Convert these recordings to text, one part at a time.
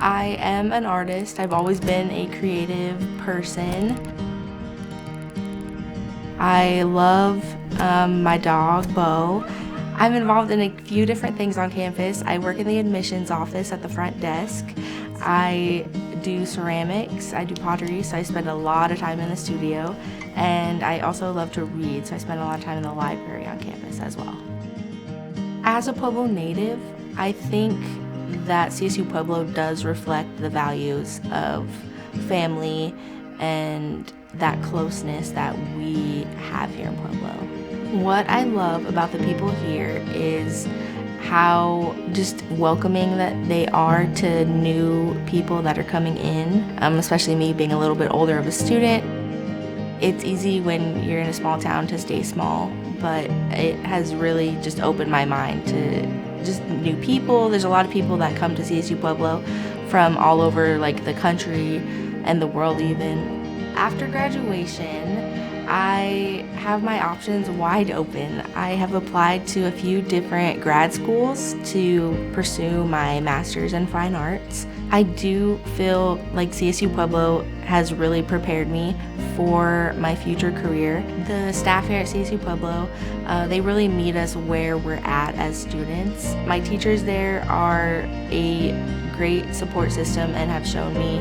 I am an artist. I've always been a creative person. I love my dog, Bo. I'm involved in a few different things on campus. I work in the admissions office at the front desk. I do ceramics, I do pottery, so I spend a lot of time in the studio. And I also love to read, so I spend a lot of time in the library on campus as well. As a Pueblo native, I think that CSU Pueblo does reflect the values of family and that closeness that we have here in Pueblo. What I love about the people here is how just welcoming that they are to new people that are coming in, especially me being a little bit older of a student. It's easy when you're in a small town to stay small, but it has really just opened my mind to just new people. There's a lot of people that come to CSU Pueblo from all over like the country and the world even. After graduation, I have my options wide open. I have applied to a few different grad schools to pursue my master's in fine arts. I do feel like CSU Pueblo has really prepared me for my future career. The staff here at CSU Pueblo, they really meet us where we're at as students. My teachers there are a great support system and have shown me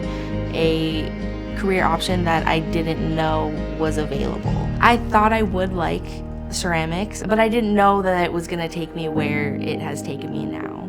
a career option that I didn't know was available. I thought I would like ceramics, but I didn't know that it was going to take me where it has taken me now.